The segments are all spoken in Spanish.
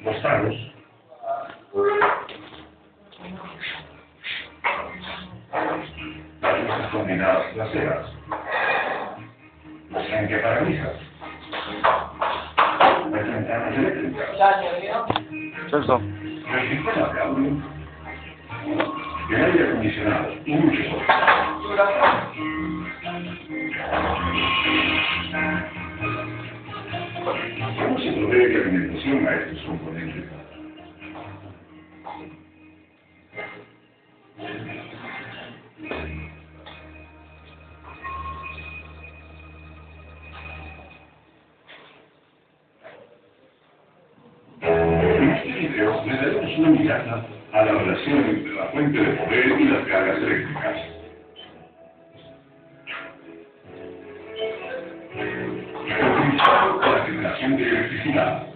los taros, las luces combinadas traseras, los parabrisas, las ventanas eléctricas, Certo. el sistema de audio, el aire acondicionado y muchos otros. ¿Cómo se provee de alimentación a estos componentes? En este video le daremos una mirada a la relación entre la fuente de poder y las cargas eléctricas. Utilizado para la generación de electricidad.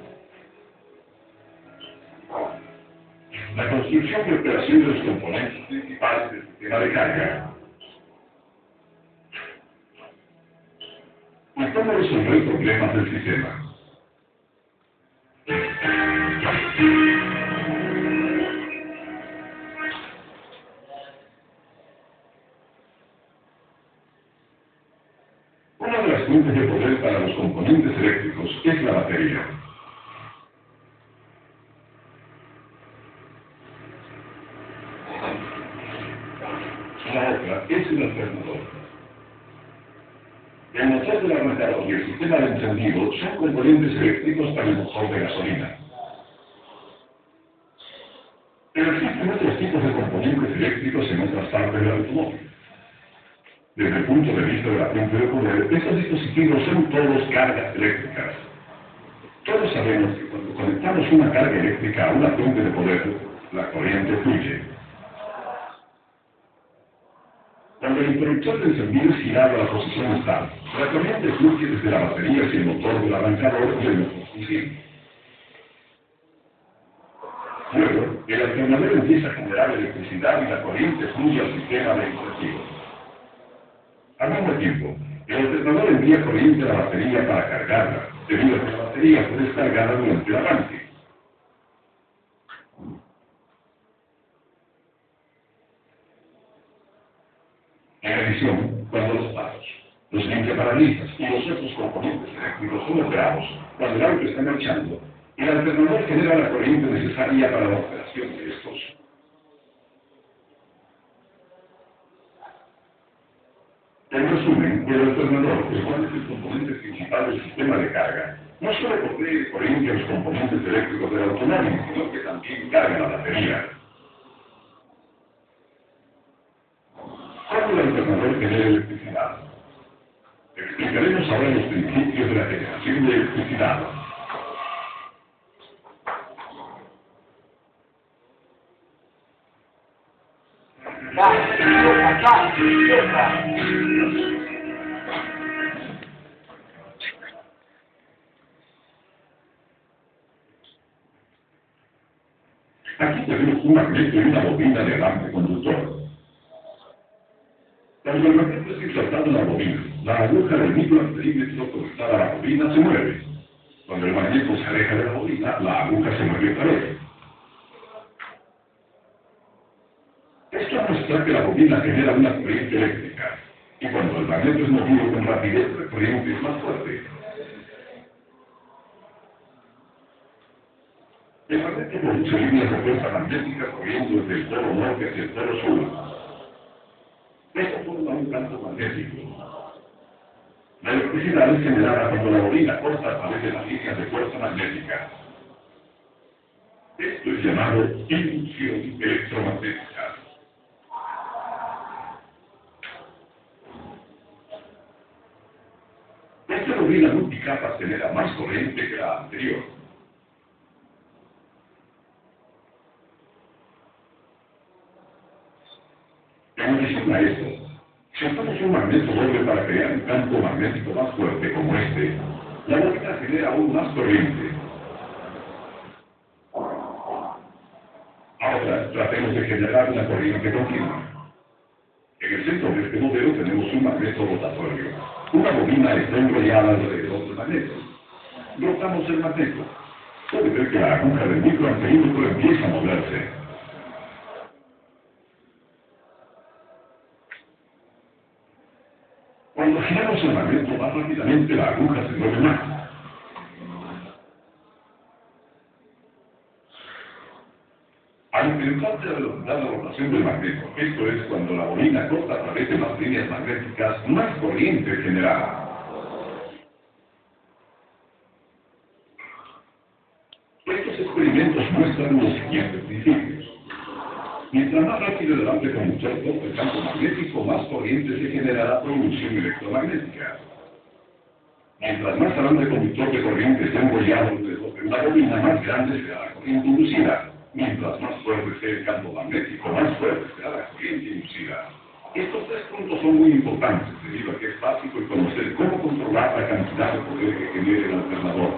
La construcción y operación de los componentes principales del sistema de carga. ¿Y cómo resolver problemas del sistema? Una de las fuentes de poder para los componentes eléctricos es la batería. La otra es el alternador. El motor del arrancador y el sistema de encendido son componentes eléctricos para el motor de gasolina. Pero existen otros tipos de componentes eléctricos en otras partes del automóvil. Desde el punto de vista de la fuente de poder, estos dispositivos son todos cargas eléctricas. Todos sabemos que cuando conectamos una carga eléctrica a una fuente de poder, la corriente fluye. Cuando el interruptor de encendido es girado a la posición estable, la corriente fluye desde la batería hacia el motor del arrancador y el motor funciona. Luego, el alternador empieza a generar electricidad y la corriente fluye al sistema de incentivos. Al mismo tiempo, el alternador envía corriente a la batería para cargarla, debido a que la batería fue descargada durante el arranque. En adición, cuando los faros, los limpiaparabrisas y los otros componentes eléctricos son operados, cuando el auto está marchando, el alternador genera la corriente necesaria para la operación de estos. En resumen, el alternador, el cual es el componente principal del sistema de carga, no solo provee corriente a los componentes eléctricos del automóvil, sino que también carga la batería. ¿Cómo el alternador genera electricidad? Explicaremos ahora los principios de la generación de electricidad. Aquí tenemos un magneto y una bobina de alambre conductor. Cuando el magneto es insertado en la bobina, la aguja del microamperímetro conectada a la bobina se mueve. Cuando el magneto se aleja de la bobina, la aguja se mueve otra vez. Esto muestra que la bobina genera una corriente eléctrica, y cuando el magneto es movido con rapidez, la corriente es más fuerte. El magneto produce líneas de fuerza magnética corriendo desde el polo norte hacia el polo sur. Esto forma un campo magnético. La electricidad es generada cuando la bobina corta a través de las líneas de fuerza magnética. Esto es llamado inducción electromagnética. Esta bobina multicapa genera más corriente que la anterior. En adición a esto, si usamos un magneto doble para crear un campo magnético más fuerte como este, la bobina genera aún más corriente. Ahora tratemos de generar una corriente continua. En el centro de este modelo tenemos un magneto rotatorio. Una bobina está enrollada alrededor del magneto. Rotamos el magneto. Puede ver que la aguja del microamperímetro empieza a moverse. Cuando giramos el magneto más rápidamente, la aguja se mueve más. Al incrementar la velocidad de rotación del magneto, esto es cuando la bobina corta a través de más líneas magnéticas, más corriente es generada. Estos experimentos muestran los siguientes principios. Mientras más rápido el amplio conductor corta el campo magnético, más corriente se generará por inducción electromagnética. Mientras más grande el conductor de corriente esté enrollado alrededor de una bobina, más grande será la corriente inducida. Mientras más fuerte sea el campo magnético, más fuerte será la corriente inducida. Estos tres puntos son muy importantes, debido a que es básico el conocer cómo controlar la cantidad de poder que genere el alternador.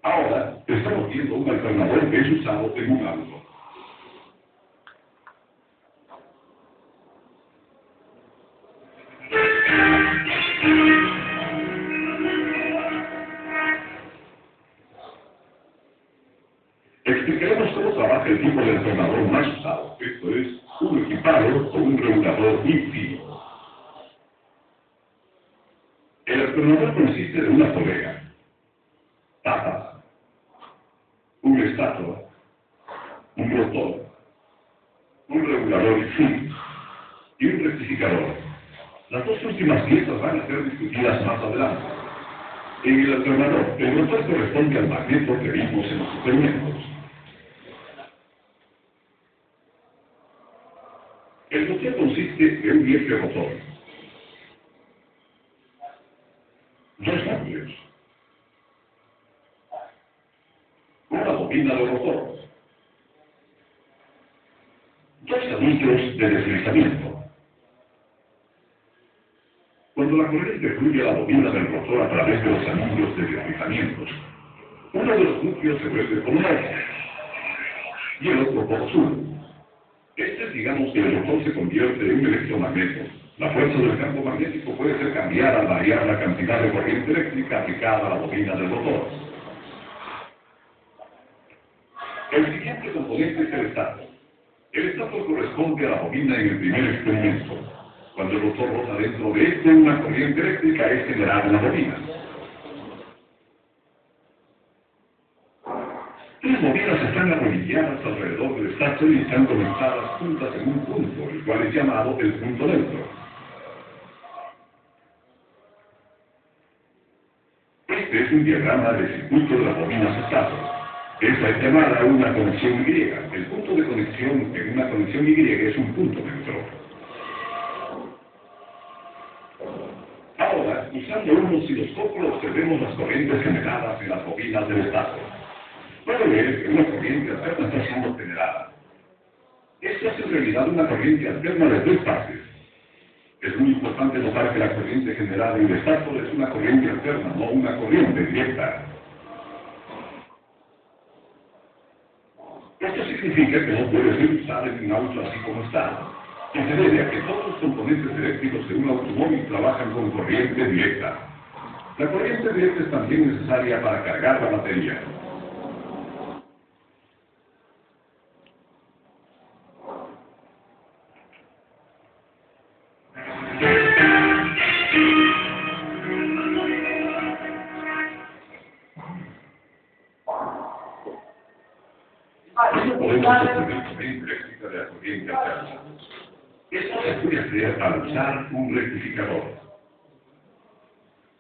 Ahora, estamos viendo un alternador que es usado en un auto. Explicaremos cómo trabaja el tipo de alternador más usado, esto es, un equipado con un regulador IFI. El alternador consiste de una polea, tapas, un estator, un rotor, un regulador IFI y un rectificador. Las dos últimas piezas van a ser discutidas más adelante. En el alternador, el rotor corresponde al magneto que vimos en los experimentos. El rotor consiste de un eje rotor, dos núcleos, una bobina de rotor, dos anillos de deslizamiento. Cuando la corriente fluye a la bobina del rotor a través de los anillos de deslizamientos, uno de los núcleos se vuelve por rojo y el otro por azul. Digamos que el rotor se convierte en un electromagneto. La fuerza del campo magnético puede ser cambiada al variar la cantidad de corriente eléctrica aplicada a la bobina del rotor. El siguiente componente es el estator. El estator corresponde a la bobina en el primer experimento. Cuando el rotor rota dentro de este, una corriente eléctrica es generada en la bobina. Tres bobinas están arrodilladas alrededor del estator y están conectadas juntas en un punto, el cual es llamado el punto neutro. Este es un diagrama de circuito de las bobinas estator. Esta es llamada una conexión Y. El punto de conexión en una conexión Y es un punto neutro. Ahora, usando un osciloscopio, observemos las corrientes generadas en las bobinas del estator. Puede ver que una corriente alterna está siendo generada. Esta es en realidad una corriente alterna de tres fases. Es muy importante notar que la corriente generada en el estator es una corriente alterna, no una corriente directa. Esto significa que no puede ser usada en un auto así como está. Y se debe a que todos los componentes eléctricos de un automóvil trabajan con corriente directa. La corriente directa es también necesaria para cargar la batería. ¿Cómo podemos obtener corriente eléctrica de la corriente alterna? Esto se puede hacer al usar un rectificador.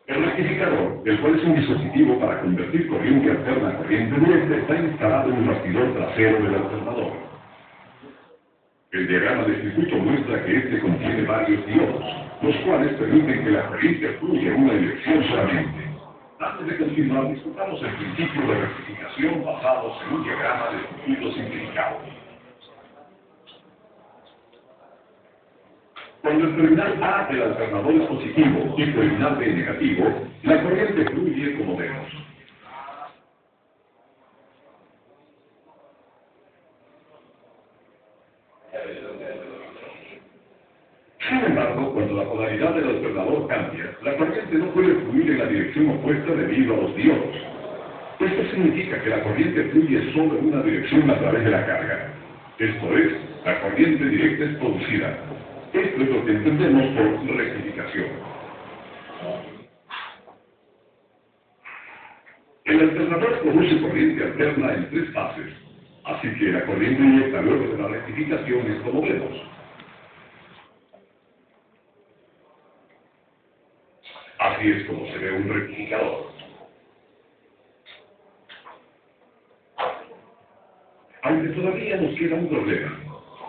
El rectificador, el cual es un dispositivo para convertir corriente alterna a corriente directa, está instalado en el bastidor trasero del alternador. El diagrama de circuito muestra que este contiene varios diodos, los cuales permiten que la corriente fluya en una dirección solamente. Antes de continuar, discutamos el principio de rectificación basados en un diagrama de circuito simplificado. Cuando el terminal A del alternador es positivo y el terminal B negativo, la corriente fluye como vemos. Sin embargo, cuando la polaridad del alternador cambia, la corriente no puede fluir en la dirección opuesta debido a los diodos. Esto significa que la corriente fluye solo en una dirección a través de la carga. Esto es, la corriente directa es producida. Esto es lo que entendemos por rectificación. El alternador produce corriente alterna en 3 fases, así que la corriente directa luego de la rectificación es como vemos. Así es como se ve un rectificador. Aunque todavía nos queda un problema.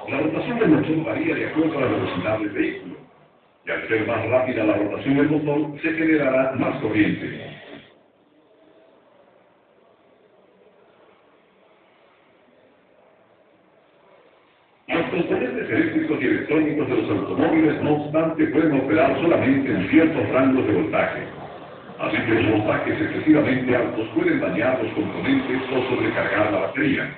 La rotación del motor varía de acuerdo a la velocidad del vehículo. Y al ser más rápida la rotación del motor, se generará más corriente. Los componentes eléctricos y electrónicos de los automóviles, no obstante, pueden operar solamente en ciertos rangos de voltaje. Así que los voltajes excesivamente altos pueden dañar los componentes o sobrecargar la batería.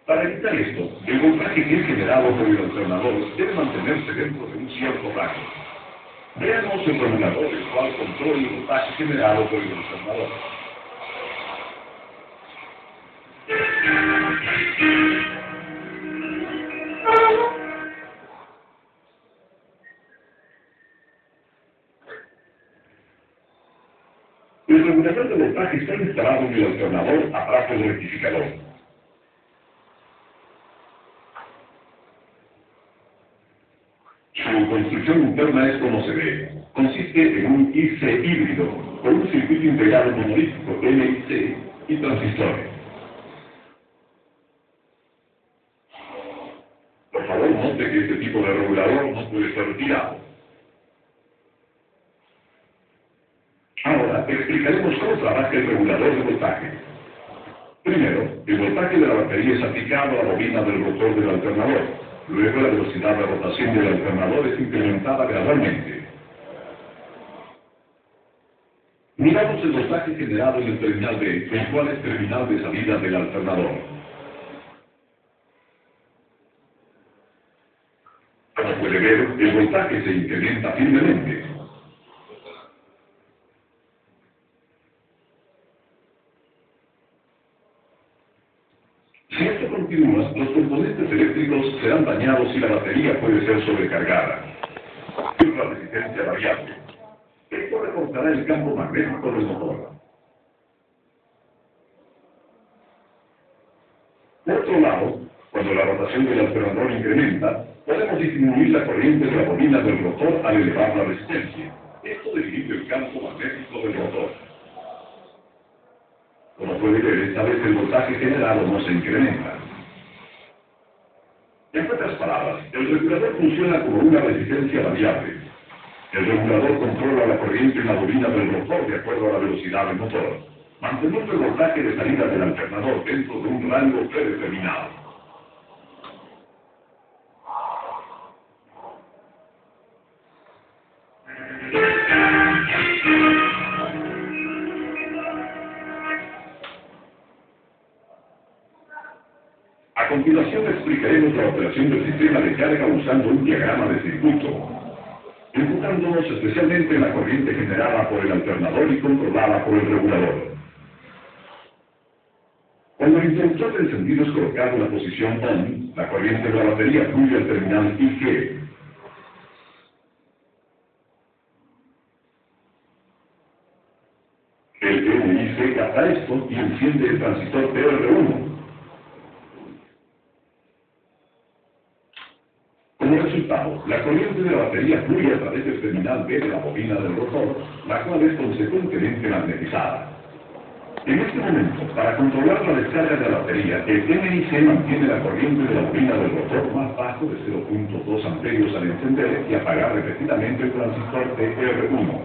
Para evitar esto, el voltaje que es generado por el alternador debe mantenerse dentro de un cierto rango. Veamos el regulador, el cual controla el voltaje generado por el alternador. El regulador de voltaje está instalado en el alternador atrás del rectificador. Su construcción interna es como se ve. Consiste en un IC híbrido, con un circuito integrado monolítico MIC y transistores. Por favor, note que este tipo de regulador no puede ser retirado. Ahora, explicaremos cómo trabaja el regulador de voltaje. Primero, el voltaje de la batería es aplicado a la bobina del rotor del alternador. Luego, la velocidad de rotación del alternador es incrementada gradualmente. Miramos el voltaje generado en el terminal B, el cual es terminal de salida del alternador. Como puede ver, el voltaje se incrementa firmemente. Si esto continúa, los componentes eléctricos serán dañados y la batería puede ser sobrecargada. Es una resistencia variable. Esto recortará el campo magnético del motor. Por otro lado, cuando la rotación del alternador incrementa, podemos disminuir la corriente de la bobina del rotor al elevar la resistencia. Esto debilita el campo magnético del rotor. Como puede ver, esta vez el voltaje generado no se incrementa. En otras palabras, el regulador funciona como una resistencia variable. El regulador controla la corriente en la bobina del rotor de acuerdo a la velocidad del motor, manteniendo el voltaje de salida del alternador dentro de un rango predeterminado. A continuación explicaremos la operación del sistema de carga usando un diagrama de circuito, enfocándonos especialmente en la corriente generada por el alternador y controlada por el regulador. Cuando el interruptor de encendido es colocado en la posición ON, la corriente de la batería fluye al terminal IG. El MIC capta esto y enciende el transistor TR1. Como resultado, la corriente de la batería fluye a través del terminal B de la bobina del rotor, la cual es consecuentemente magnetizada. En este momento, para controlar la descarga de la batería, el MIC mantiene la corriente de la bobina del rotor más bajo de 0.2 amperios al encender y apagar repetidamente el transistor TR1.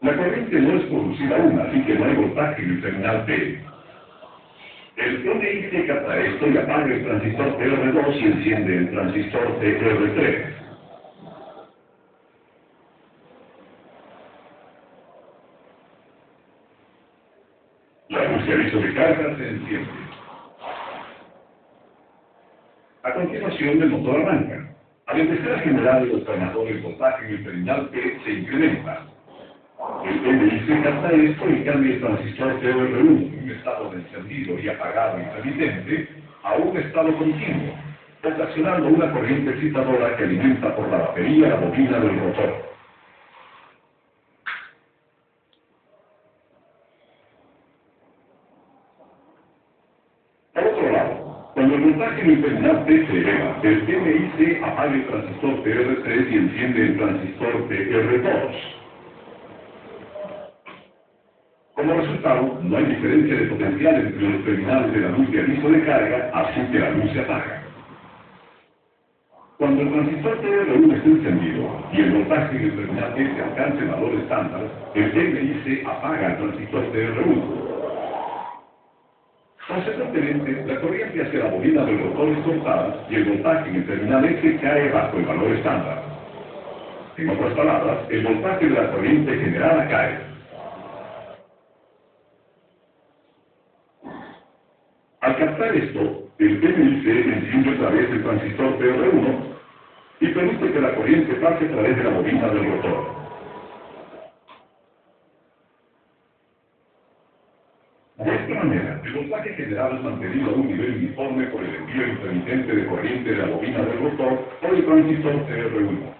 La corriente no es producida aún, así que no hay voltaje en el terminal B. El MIC capta esto y apaga el transistor TR2 y enciende el transistor TR3. La luz de aviso de carga se enciende. A continuación, el motor arranca. Al empezar a generar el alternador, el voltaje en el terminal P se incrementa. El NIC capta esto y cambia el transistor TR1 de un estado de encendido y apagado intermitente a un estado continuo, ocasionando una corriente excitadora que alimenta por la batería la bobina del rotor. Por otro lado, cuando el voltaje en el terminal T se eleva, el NIC apaga el transistor TR3 y enciende el transistor TR2. Como resultado, no hay diferencia de potencial entre los terminales de la luz de aviso de carga, así que la luz se apaga. Cuando el transistor TR1 está encendido y el voltaje en el terminal S alcance el valor estándar, el NIC apaga el transistor TR1. Consecuentemente, la corriente hacia la bobina del rotor es cortada y el voltaje en el terminal S cae bajo el valor estándar. En otras palabras, el voltaje de la corriente generada cae. Al captar esto, el NIC enciende otra vez el transistor TR1 y permite que la corriente pase a través de la bobina del rotor. De esta manera, el voltaje generado es mantenido a un nivel uniforme por el envío intermitente de corriente de la bobina del rotor por el transistor TR1.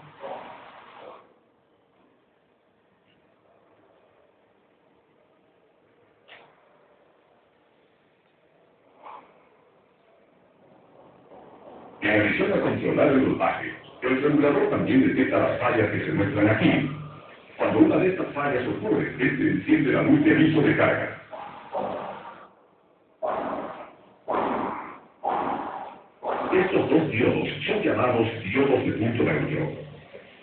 En adición a controlar el voltaje, el regulador también detecta las fallas que se muestran aquí. Cuando una de estas fallas ocurre, este enciende la luz de aviso de carga. Estos dos diodos son llamados diodos de punto neutro.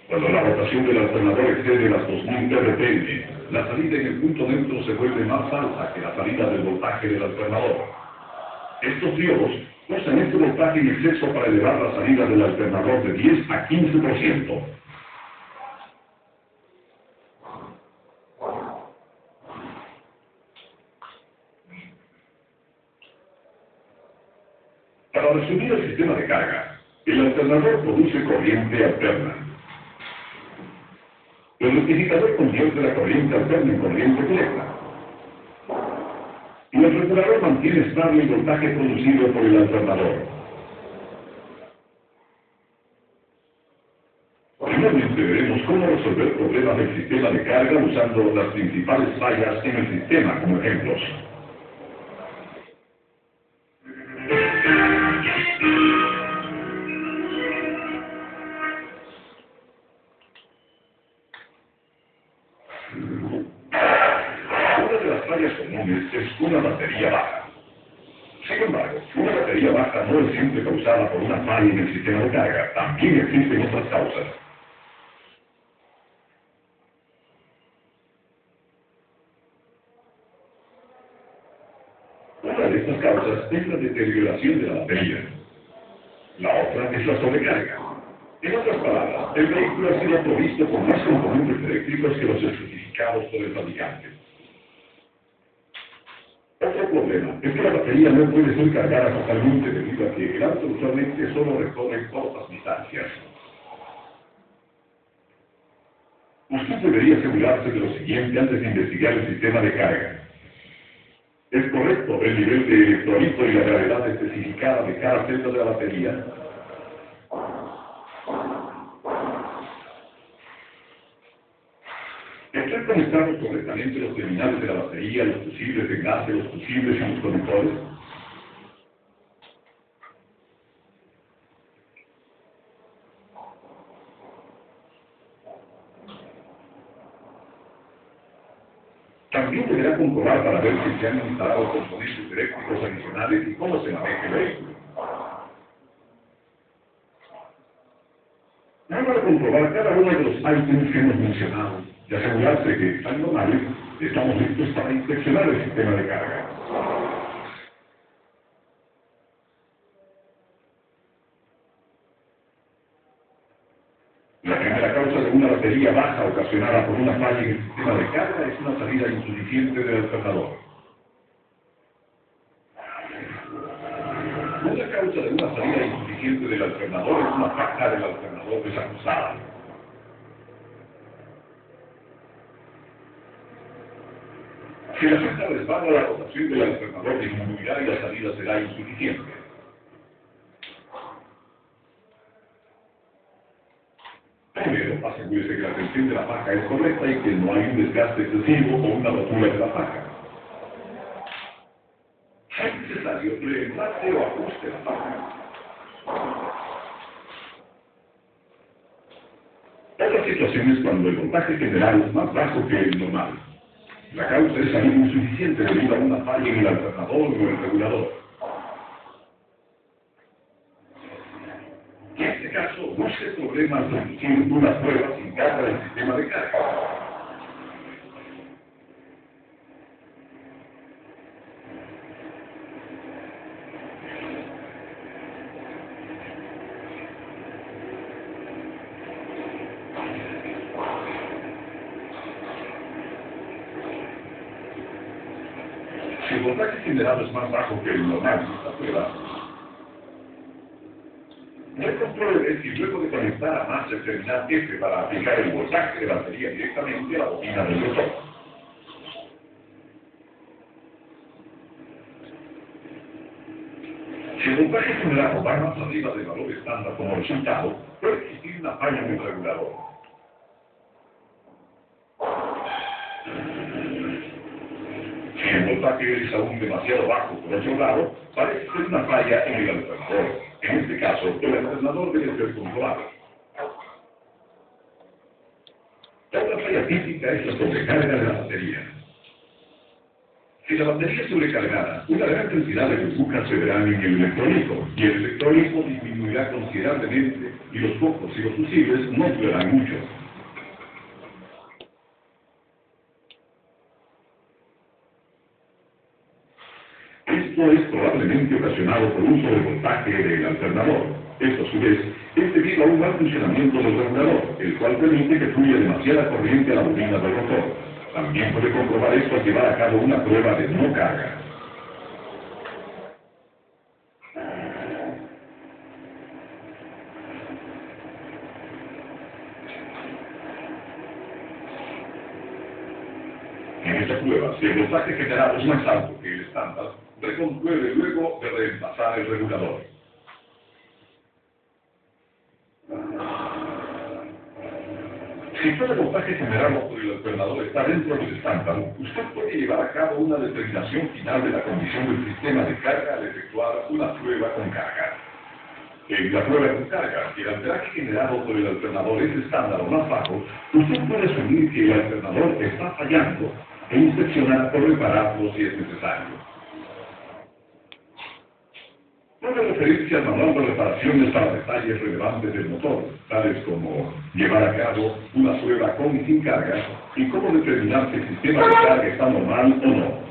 Cuando la rotación del alternador excede las 2000 RPM, la salida en el punto neutro se vuelve más alta que la salida del voltaje del alternador. Estos diodos usan este voltaje en exceso para elevar la salida del alternador de 10 a 15%. Para resumir el sistema de carga, el alternador produce corriente alterna. El rectificador convierte la corriente alterna en corriente directa. Y el regulador mantiene estable el voltaje producido por el alternador. Finalmente veremos cómo resolver problemas del sistema de carga usando las principales fallas en el sistema como ejemplos. Una de las fallas comunes es una batería baja. Sin embargo, una batería baja no es siempre causada por una falla en el sistema de carga, también existen otras causas. Una de estas causas es la deterioración de la batería. La otra es la sobrecarga. En otras palabras, el vehículo ha sido provisto con más componentes eléctricos que los especificados por el fabricante. Otro problema es que la batería no puede ser cargada totalmente debido a que el auto usualmente solo recorre cortas distancias. Usted debería asegurarse de lo siguiente antes de investigar el sistema de carga. ¿Es correcto el nivel de electrolito y la gravedad especificada de cada celda de la batería? ¿Están conectados correctamente los terminales de la batería, los fusibles de enlace, los fusibles y los conectores? También deberá comprobar para ver si se han instalado componentes eléctricos adicionales y cómo se maneja el vehículo. Vamos a comprobar cada uno de los ítems que hemos mencionado y asegurarse que están normales, estamos listos para inspeccionar el sistema de carga. La primera causa de una batería baja ocasionada por una falla en el sistema de carga es una salida insuficiente del alternador. Una causa de una salida insuficiente del alternador es una caja del alternador desajustada. Si la cinta resbala, la rotación del alternador disminuirá y la salida será insuficiente. Primero, asegúrese que la tensión de la faja es correcta y que no hay un desgaste excesivo o una rotura de la faja. Si es necesario, reemplace o ajuste la faja. Otra situación es cuando el voltaje general es más bajo que el normal. La causa es salida insuficiente debido a una falla en el alternador o el regulador. En este caso, busque problemas reduciendo una prueba sin carga del sistema de carga. Si el voltaje generado es más bajo que el normal en esta prueba, compruebe si luego de conectar a más el terminal F para aplicar el voltaje de batería directamente a la bobina del rotor. Si el voltaje generado va más arriba del valor estándar como resultado, puede existir una falla en el regulador. Si el voltaje es aún demasiado bajo por otro lado, parece ser una falla en el alternador. En este caso, el alternador debe ser controlado. Otra falla típica es la sobrecarga de la batería. Si la batería es sobrecargada, una gran cantidad de burbujas se verán en el electrolito, y el electrolito disminuirá considerablemente y los focos y los fusibles no durarán mucho. Esto es probablemente ocasionado por un sobrevoltaje del alternador. Esto, a su vez, es debido a un mal funcionamiento del regulador, el cual permite que fluya demasiada corriente a la bobina del rotor. También puede comprobar esto al llevar a cabo una prueba de no carga. En esta prueba, si el voltaje generado es más alto que el estándar, recompruebe luego de reemplazar el regulador. Si todo el voltaje generado por el alternador está dentro del estándar, usted puede llevar a cabo una determinación final de la condición del sistema de carga al efectuar una prueba con carga. En la prueba con carga, si el alteraje generado por el alternador es estándar o más bajo, usted puede asumir que el alternador está fallando e inspeccionar o repararlo si es necesario. Puede referirse al manual de reparaciones para detalles relevantes del motor, tales como llevar a cabo una prueba con y sin carga y cómo determinar si el sistema de carga está normal o no.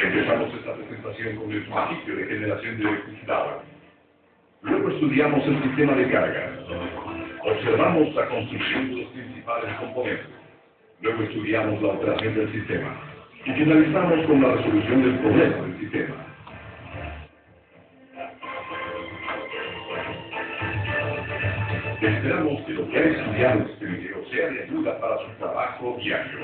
Empezamos esta presentación con el principio de generación de electricidad. Luego estudiamos el sistema de carga. Observamos la construcción de los principales componentes. Luego estudiamos la operación del sistema. Y finalizamos con la resolución del problema del sistema. Esperamos que lo que ha estudiado este video sea de ayuda para su trabajo diario.